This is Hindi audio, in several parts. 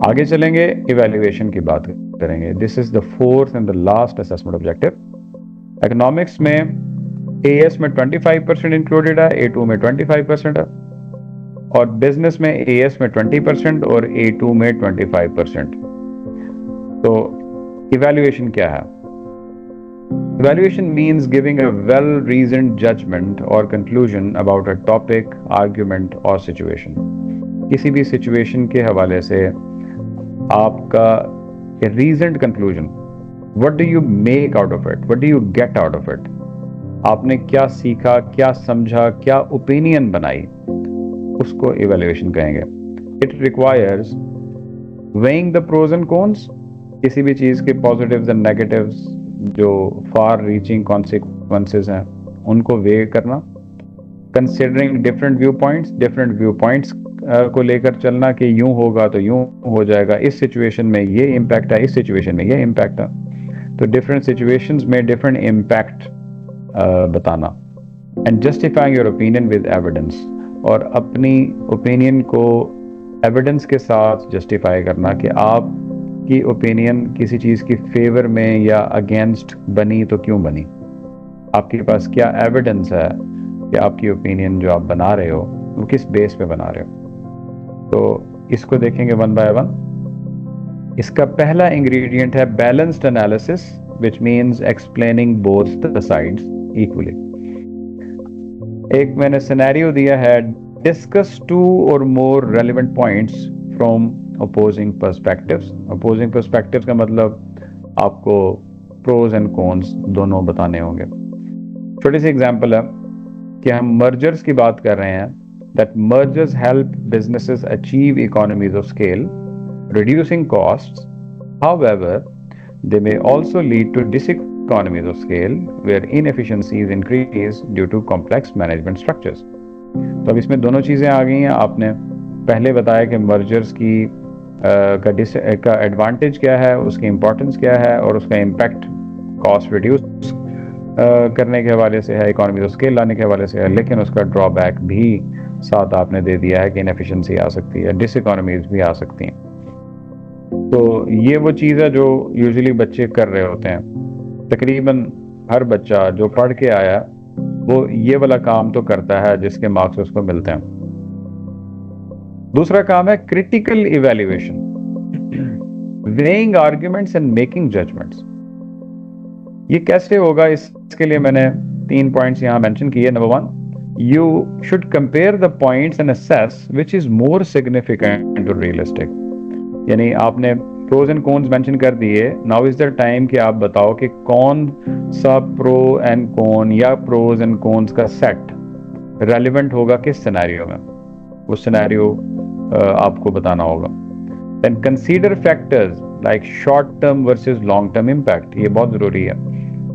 आगे चलेंगे, इवैल्यूएशन की बात करेंगे। This is the fourth and the last assessment objective. Economics में एएस में 25% इंक्लूडेड है, ए2 में 25% है, और बिजनेस में एएस में 20% और ए2 में 25%। तो इवैल्यूएशन क्या है? Evaluation means giving a well-reasoned judgment or conclusion about a topic, argument or situation. किसी भी situation के हवाले से आपका reasoned conclusion, what do you make out of it? What do you get out of it? आपने क्या सीखा, क्या समझा, क्या opinion बनाई, उसको evaluation कहेंगे। It requires weighing the pros and cons, किसी भी चीज़ के positives and negatives जो फार रीचिंग कॉन्सिक्वेंसेस हैं उनको वे करना, कंसिडरिंग डिफरेंट व्यू पॉइंट्स को लेकर चलना कि यूं होगा तो यूं हो जाएगा, इस सिचुएशन में ये इम्पैक्ट है, इस सिचुएशन में ये इम्पैक्ट है, तो डिफरेंट सिचुएशंस में डिफरेंट इम्पैक्ट बताना। And justifying your opinion with evidence, और अपनी ओपिनियन को एविडेंस के साथ जस्टिफाई करना कि आप की ओपिनियन किसी चीज़ की फेवर में या अगेंस्ट बनी तो क्यों बनी, आपके पास क्या एविडेंस है कि आपकी ओपिनियन जो आप बना रहे हो वो किस बेस पे बना रहे हो। तो इसको देखेंगे वन बाय वन। इसका पहला इंग्रेडिएंट है balanced analysis, which means explaining both the sides equally. एक मैंने सिनेरियो दिया है, discuss 2 or more relevant points from opposing perspectives। opposing perspectives का मतलब आपको pros and cons दोनों बताने होंगे। छोटी सी एग्जांपल है कि हम mergers की बात कर रहे हैं, that mergers help businesses achieve economies of scale, reducing costs. However, they may also lead to diseconomies of scale where inefficiencies increase due to complex management structures। तो अब इसमें दोनों चीज़ें आ गई हैं। आपने पहले बताया कि मर्जर्स की का एडवांटेज क्या है, उसकी इम्पोर्टेंस क्या है, और उसका इम्पैक्ट कॉस्ट रिड्यूस करने के हवाले से है, इकोनॉमी ऑफ स्केल लाने के हवाले से है, लेकिन उसका ड्रॉबैक भी साथ आपने दे दिया है कि इनएफिशिएंसी आ सकती है, डिसइकोनॉमीज भी आ सकती हैं। तो ये वो चीज़ है जो यूजुअली बच्चे कर रहे होते हैं। तकरीबन हर बच्चा जो पढ़ के आया वो ये वाला काम तो करता है जिसके मार्क्स उसको मिलते हैं। दूसरा काम है critical evaluation, weighing arguments and making judgments. ये कैसे होगा, इसके लिए मैंने 3 पॉइंट्स यहां मेंशन किए। Number 1, you should compare the points and assess which is more significant और रियलिस्टिक। यानी आपने प्रोज एंड कॉन्स मेंशन कर दिए, नाउ इज द टाइम कि आप बताओ कि कौन सा प्रो एंड कॉन या प्रोज एंड कॉन्स का सेट रेलिवेंट होगा किस सिनेरियो में, वो सिनेरियो आपको बताना होगा। Then consider factors like short term versus long term impact. ये बहुत ज़रूरी है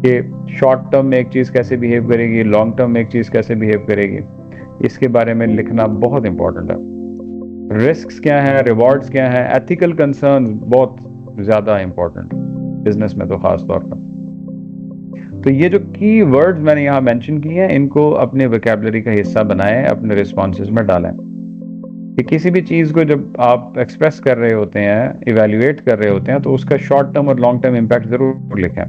कि शॉर्ट टर्म में एक चीज़ कैसे बिहेव करेगी, लॉन्ग टर्म में एक चीज़ कैसे बिहेव करेगी, इसके बारे में लिखना बहुत इंपॉर्टेंट है। रिस्क्स क्या है, रिवॉर्ड्स क्या है, एथिकल कंसर्न बहुत ज़्यादा इंपॉर्टेंट बिजनेस में तो खास तौर पर। तो ये जो की वर्ड्स मैंने यहाँ मेंशन किए हैं, इनको अपने वोकैबुलरी का हिस्सा बनाएं, अपने रिस्पॉन्सेज में डालें कि किसी भी चीज़ को जब आप एक्सप्रेस कर रहे होते हैं, इवैल्यूएट कर रहे होते हैं, तो उसका शॉर्ट टर्म और लॉन्ग टर्म इम्पैक्ट जरूर लिखें।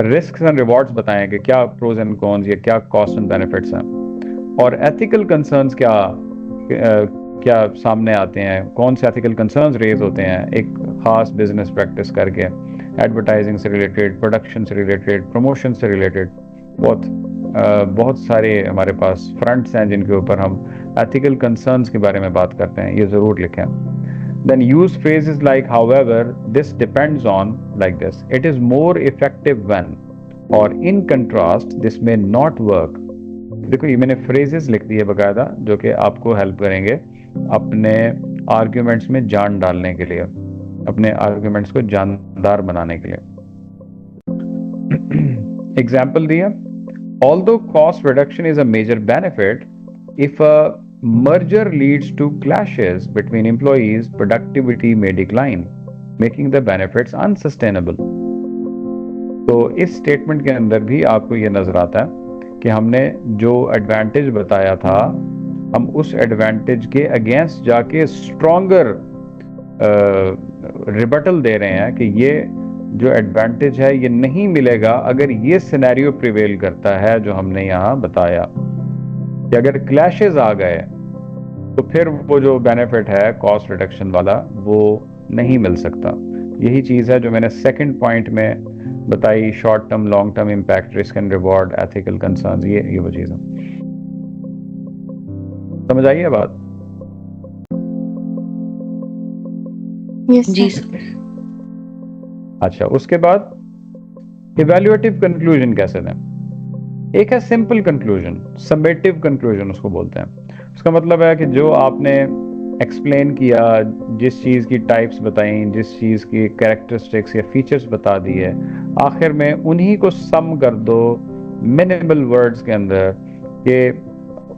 रिस्क एंड रिवॉर्ड्स बताएं कि क्या प्रोज एंड कॉन्स या क्या कॉस्ट एंड बेनिफिट्स हैं, और एथिकल कंसर्न्स क्या सामने आते हैं, कौन से एथिकल कंसर्न्स रेज होते हैं एक खास बिजनेस प्रैक्टिस करके, एडवर्टाइजिंग से रिलेटेड, प्रोडक्शन से रिलेटेड, प्रमोशन से रिलेटेड। बहुत सारे हमारे पास फ्रंट्स हैं जिनके ऊपर हम एथिकल कंसर्न्स के बारे में बात करते हैं, ये ज़रूर लिखें। Then use phrases like however, this depends on, like this, it is more effective when, और in contrast this may not work. देखो ये मैंने फ्रेजेस लिख दिए बकायदा जो कि आपको हेल्प करेंगे अपने आर्ग्यूमेंट्स में जान डालने के लिए, अपने आर्ग्यूमेंट्स को जानदार बनाने के लिए। एग्जाम्पल दिया, although cost reduction is a major benefit, if a merger leads to clashes between employees, productivity may decline, making the benefits unsustainable। तो इस स्टेटमेंट के अंदर भी आपको ये नजर आता है कि हमने जो एडवांटेज बताया था, हम उस एडवांटेज के अगेंस्ट जाके स्ट्रॉन्गर रिबटल दे रहे हैं कि ये जो एडवांटेज है ये नहीं मिलेगा अगर ये सिनेरियो प्रिवेल करता है जो हमने यहाँ बताया, कि अगर क्लैशेस आ गए तो फिर वो जो बेनिफिट है कॉस्ट रिडक्शन वाला वो नहीं मिल सकता। यही चीज है जो मैंने सेकंड पॉइंट में बताई, short term, long term impact, risk and reward, ethical concerns, ये वो चीज है। समझ आई है बात? जी सर। अच्छा, उसके बाद इवैल्यूएटिव कंक्लूजन कैसे दें? एक है सिंपल कंक्लूजन, समेटिव कंक्लूजन उसको बोलते हैं। उसका मतलब है कि जो आपने एक्सप्लेन किया, जिस चीज की टाइप्स बताई, जिस चीज की कैरेक्टरिस्टिक्स या फीचर्स बता दी है, आखिर में उन्हीं को सम कर दो मिनिमल वर्ड्स के अंदर कि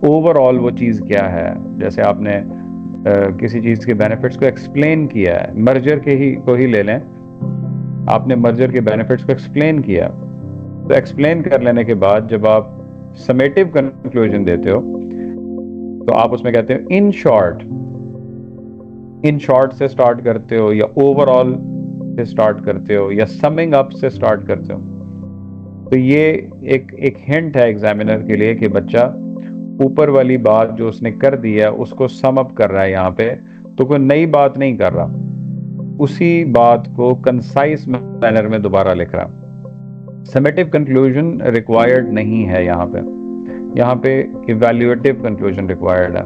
ओवरऑल वो चीज क्या है। जैसे आपने किसी चीज के बेनिफिट्स को एक्सप्लेन किया है, मर्जर को ही ले लें, आपने मर्जर के बेनिफिट्स को एक्सप्लेन किया, तो एक्सप्लेन कर लेने के बाद जब आप समेटिव कंक्लूजन देते हो तो आप उसमें कहते हो इन शॉर्ट से स्टार्ट करते हो, या ओवरऑल से स्टार्ट करते हो, या समिंग अप से स्टार्ट करते हो। तो ये एक हिंट है एग्जामिनर के लिए कि बच्चा ऊपर वाली बात जो उसने कर दी है उसको सम अप कर रहा है यहाँ पे, तो कोई नई बात नहीं कर रहा, उसी बात को कंसाइज मैनर में दोबारा लिख रहा। समेटिव कंक्लूजन रिक्वायर्ड नहीं है यहाँ पे इवैल्यूएटिव कंक्लूजन रिक्वायर्ड है।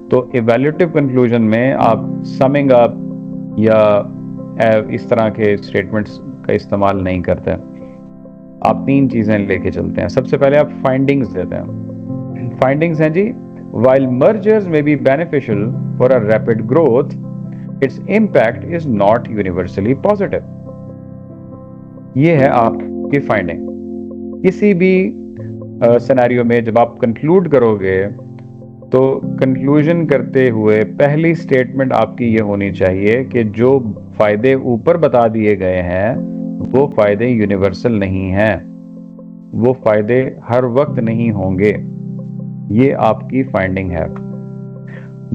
तो इवैल्यूएटिव कंक्लूजन में आप समिंग अप या इस तरह के स्टेटमेंट्स का इस्तेमाल नहीं करते। आप तीन चीजें लेके चलते हैं। सबसे पहले आप फाइंडिंग्स देते हैं। फाइंडिंग्स हैं जी, while mergers may be beneficial for a rapid growth, its impact is not universally positive. ये है आपकी फाइंडिंग। किसी भी सिनेरियो में जब आप कंक्लूड करोगे तो कंक्लूजन करते हुए पहली स्टेटमेंट आपकी ये होनी चाहिए कि जो फायदे ऊपर बता दिए गए हैं वो फायदे यूनिवर्सल नहीं हैं, वो फायदे हर वक्त नहीं होंगे। ये आपकी फाइंडिंग है।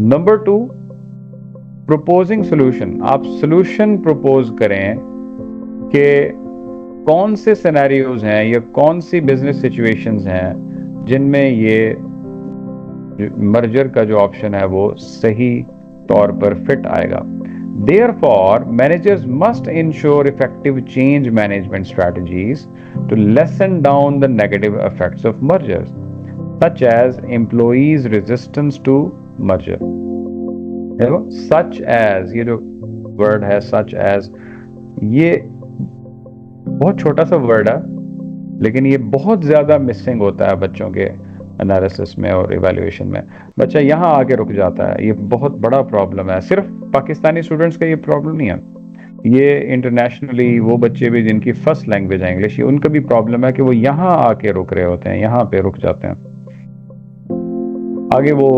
Number 2, proposing solution. आप सोल्यूशन प्रपोज करें कि कौन से सिनेरियोज हैं या कौन सी बिजनेस सिचुएशंस हैं जिनमें ये मर्जर का जो ऑप्शन है वो सही तौर पर फिट आएगा। Therefore, managers must ensure effective change management strategies to lessen down the negative effects of mergers, such as employees' resistance to merger. देखो, such as, ये जो वर्ड है such as, ये बहुत छोटा सा वर्ड है लेकिन ये बहुत ज्यादा मिसिंग होता है बच्चों के एनालिसिस में और इवैल्यूएशन में। बच्चा यहाँ आके रुक जाता है, ये बहुत बड़ा प्रॉब्लम है। सिर्फ पाकिस्तानी स्टूडेंट्स का ये प्रॉब्लम नहीं है, ये इंटरनेशनली वो बच्चे भी जिनकी फर्स्ट लैंग्वेज है इंग्लिश, ये उनका भी प्रॉब्लम है कि वो यहाँ आके रुक रहे होते हैं, यहाँ पे रुक जाते हैं, आगे वो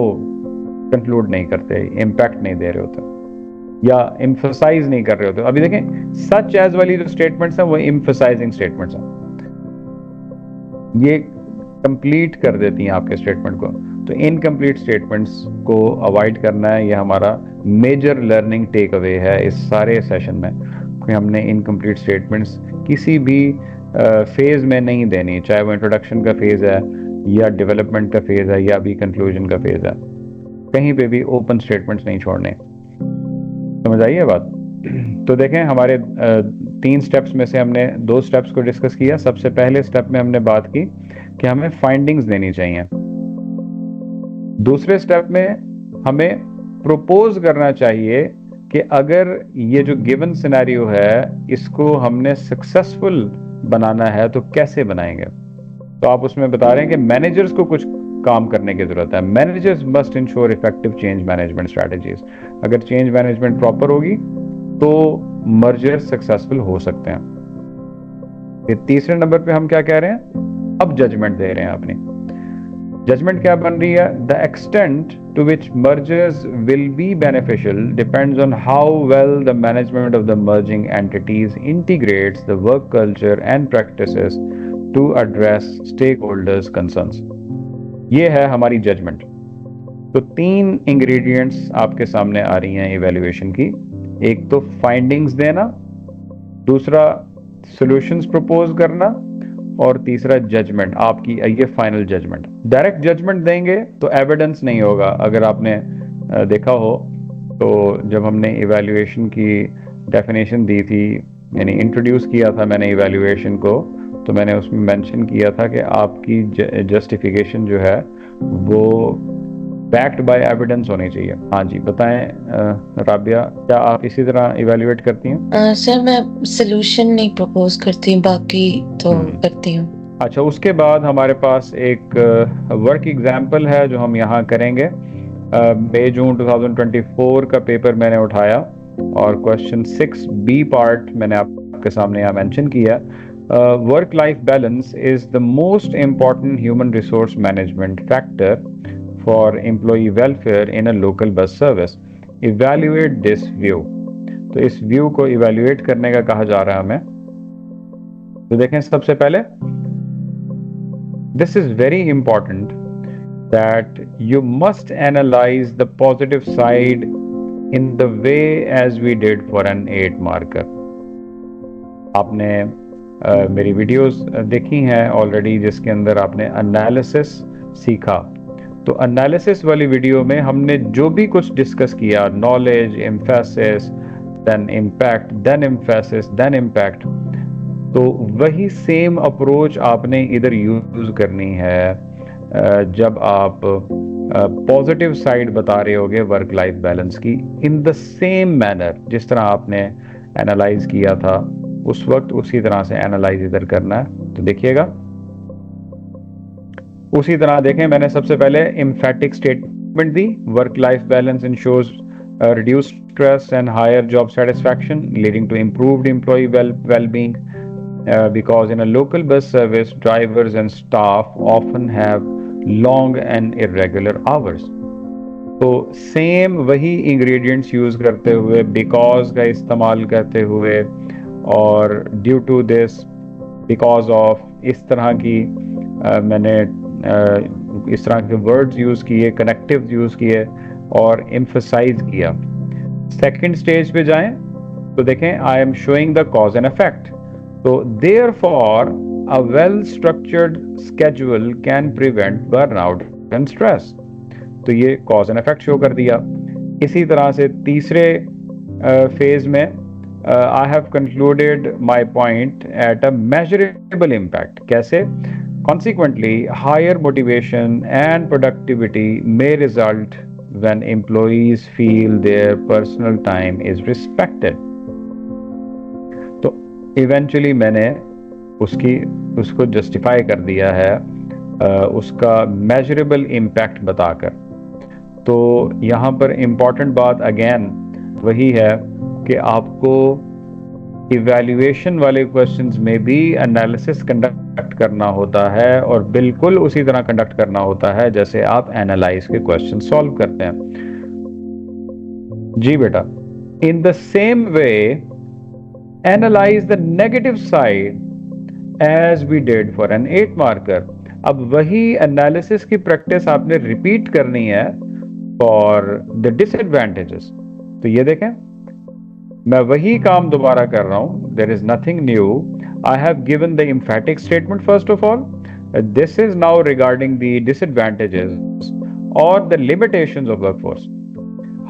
कंक्लूड नहीं करते, इम्पैक्ट नहीं दे रहे होते या एम्फसाइज नहीं कर रहे होते। अभी देखें, सच एज वाली जो स्टेटमेंट्स हैं वो एम्फसाइजिंग स्टेटमेंट्स हैं, ये कंप्लीट कर देती हैं आपके स्टेटमेंट को। तो इनकम्प्लीट स्टेटमेंट्स को अवॉइड करना है, ये हमारा मेजर लर्निंग टेक अवे है इस सारे सेशन में, कि हमने इनकम्प्लीट स्टेटमेंट्स किसी भी फेज में नहीं देनी, चाहे वो इंट्रोडक्शन का फेज है या डेवलपमेंट का फेज है या भी कंक्लूजन का फेज है, कहीं पे भी ओपन स्टेटमेंट्स नहीं छोड़ने। समझ आई है बात? तो देखें, हमारे 3 स्टेप्स में से हमने 2 स्टेप्स को डिस्कस किया। सबसे पहले स्टेप में हमने बात की कि हमें फाइंडिंग्स देनी चाहिए। दूसरे स्टेप में हमें प्रोपोज करना चाहिए कि अगर ये जो गिवन सिनेरियो है इसको हमने सक्सेसफुल बनाना है तो कैसे बनाएंगे। तो आप उसमें बता रहे हैं कि मैनेजर्स को कुछ काम करने की जरूरत है। Managers must ensure effective change management strategies. अगर चेंज मैनेजमेंट प्रॉपर होगी तो मर्जर सक्सेसफुल हो सकते हैं। फिर तीसरे नंबर पे हम क्या कह रहे हैं, अब जजमेंट दे रहे हैं अपनी। जजमेंट क्या बन रही है, the extent to which mergers will be beneficial depends on how well the management of the merging entities integrates the work culture and practices to address stakeholders concerns. ये है हमारी जजमेंट। तो 3 इंग्रेडिएंट्स आपके सामने आ रही हैं इवैल्यूएशन की। एक तो फाइंडिंग्स देना, दूसरा सॉल्यूशंस प्रपोज करना, और तीसरा जजमेंट, आपकी ये फाइनल जजमेंट। डायरेक्ट जजमेंट देंगे तो एविडेंस नहीं होगा। अगर आपने देखा हो तो जब हमने इवैल्यूएशन की डेफिनेशन दी थी, यानी इंट्रोड्यूस किया था मैंने इवैल्यूएशन को, तो मैंने उसमें मेंशन किया था कि आपकी जस्टिफिकेशन जो है वो बैक्ड बाय एविडेंस होनी चाहिए। हाँ जी, बताएं राबिया, क्या आप इसी तरह इवैल्यूएट करती हैं? सर मैं सॉल्यूशन नहीं प्रपोज करती हूँ, बाकी तो करती हूँ। अच्छा, उसके बाद हमारे पास एक वर्क एग्जाम्पल है जो हम यहाँ करेंगे। मई जून 2024 का पेपर मैंने उठाया और क्वेश्चन 6B पार्ट मैंने आपके सामने यहाँ मेंशन किया। Work life balance is the most important human resource management factor for employee welfare in a local bus service. Evaluate this view. तो इस व्यू को इवैल्यूएट करने का कहा जा रहा है हमें। तो देखें, सबसे पहले this is very important that you must analyze the positive side in the way as we did for an 8 marker. आपने मेरी वीडियोस देखी हैं ऑलरेडी, जिसके अंदर आपने एनालिसिस सीखा। तो एनालिसिस वाली वीडियो में हमने जो भी कुछ डिस्कस किया, knowledge, emphasis, then impact, then emphasis, then impact, तो वही सेम अप्रोच आपने इधर यूज करनी है जब आप पॉजिटिव साइड बता रहे होगे वर्क लाइफ बैलेंस की, इन द सेम मैनर जिस तरह आपने एनालाइज किया था उस वक्त, उसी तरह से एनालाइज इधर करना है। तो देखिएगा, उसी तरह देखें, मैंने सबसे पहले एम्फेटिक स्टेटमेंट दी, work life balance ensures reduced stress and higher job satisfaction leading to improved employee well-being. Because in a local bus service, drivers and staff often have long and irregular hours. तो सेम वही इंग्रेडिएंट्स यूज करते हुए, बिकॉज का इस्तेमाल करते हुए, और due to this, because of, इस तरह की मैंने इस तरह के वर्ड्स यूज किए, कनेक्टिव यूज किए और एम्फसाइज किया। सेकंड स्टेज पे जाएं तो देखें, I am showing the cause and effect. तो therefore a well structured schedule can prevent burnout and stress. तो ये कॉज एंड इफेक्ट शो कर दिया। इसी तरह से तीसरे फेज में I have concluded my point at a measurable impact. कैसे? Consequently, higher motivation and productivity may result when employees feel their personal time is respected. तो इवेंचुअली मैंने उसको जस्टिफाई कर दिया है उसका मेजरेबल इम्पैक्ट बताकर। तो यहाँ पर इम्पॉर्टेंट बात अगेन वही है कि आपको इवैल्यूएशन वाले क्वेश्चंस में भी एनालिसिस कंडक्ट करना होता है, और बिल्कुल उसी तरह कंडक्ट करना होता है जैसे आप एनालाइज के क्वेश्चन सॉल्व करते हैं। जी बेटा, in the same way analyze the negative side as we did for an 8 marker. अब वही एनालिसिस की प्रैक्टिस आपने रिपीट करनी है फॉर द डिसएडवांटेजेस। तो ये देखें, मैं वही काम दोबारा कर रहा हूं, there is nothing new. I have given the emphatic statement first of all. This is now regarding the disadvantages और the limitations of workforce.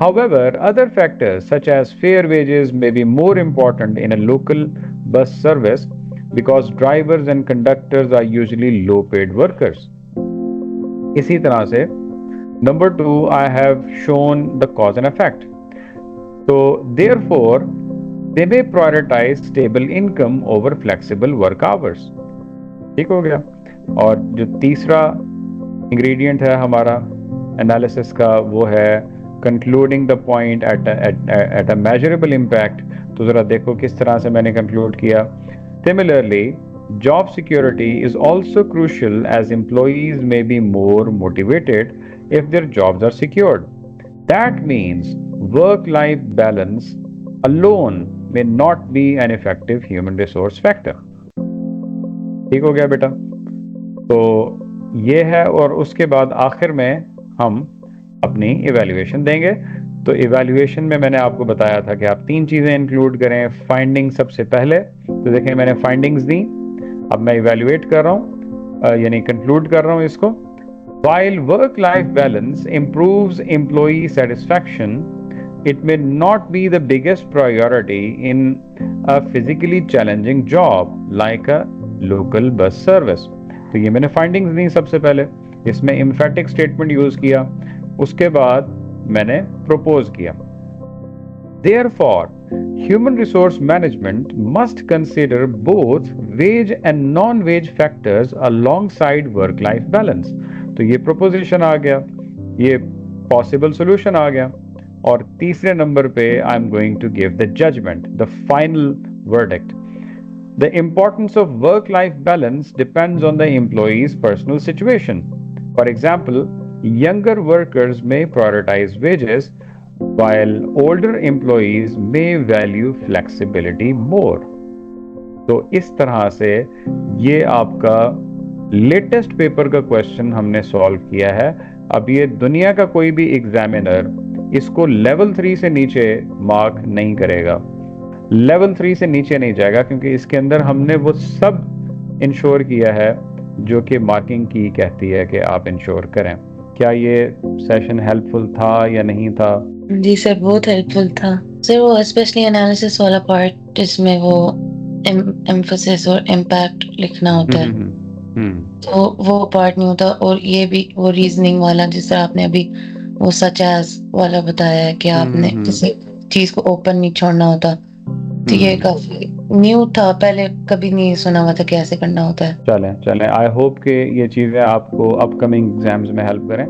However, other factors such as fair wages may be more important in a local bus service because drivers and conductors are usually low-paid workers. इसी तरह से number 2, I have shown the cause and effect. So therefore, they may prioritize stable income over flexible work hours. ठीक हो गया। और जो तीसरा इंग्रेडिएंट है हमारा एनालिसिस का, वो है concluding the point at a measurable impact. तो जरा देखो किस तरह से मैंने कंक्लूड किया। Similarly, job security is also crucial as employees may be more motivated if their jobs are secured. That means work life balance alone may not be an effective human resource factor. ठीक हो गया बेटा? तो ये है, और उसके बाद आखिर में हम अपनी इवैल्यूएशन देंगे। तो इवैल्यूएशन में मैंने आपको बताया था कि आप 3 चीजें इंक्लूड करें। फाइंडिंग सबसे पहले, तो देखें मैंने फाइंडिंग्स दी, अब मैं इवैल्यूएट कर रहा हूँ, यानी कंक्लूड कर रहा हूँ इसको। While work-life balance improves employee satisfaction, it may not be the biggest priority in a physically challenging job like a local bus service. तो ये मैंने फाइंडिंग्स दी सबसे पहले, इसमें एम्फेटिक स्टेटमेंट यूज किया, उसके बाद मैंने प्रपोज किया। Therefore, human resource management must consider both wage and non-wage factors alongside work-life balance. तो ये proposition आ गया, ये possible solution आ गया, और तीसरे नंबर पे I am going to give the judgment, the final verdict. The importance of work-life balance depends on the employee's personal situation. For example, younger workers may prioritize wages, while older employees may value flexibility more. तो इस तरह से ये आपका लेटेस्ट पेपर का क्वेश्चन हमने सॉल्व किया है। अब ये दुनिया का कोई भी एग्जामिनर इसको लेवल 3 से नीचे मार्क नहीं करेगा, लेवल 3 से नीचे नहीं जाएगा, क्योंकि इसके अंदर हमने वो सब इंश्योर किया है जो कि मार्किंग की कहती है कि आप इंश्योर करें। क्या ये सेशन हेल्पफुल था या नहीं था? जी सर, बहुत हेल्पफुल था सर। वो स्पेशली एनालिसिस वाला पार्ट जिसमें वो एम्फेसिस और इम्पैक्ट लिखना होता है, तो वो पार्ट नहीं होता। और ये भी वो रीजनिंग वाला जिस तरह आपने अभी वो सच एज वाला बताया है कि आपने किसी चीज को ओपन नहीं छोड़ना होता, तो ये काफी न्यू था, पहले कभी नहीं सुना हुआ था कि ऐसे करना होता है। चलें, आई होप कि ये चीज़ें आपको अपकमिंग एग्जाम्स में हेल्प करें।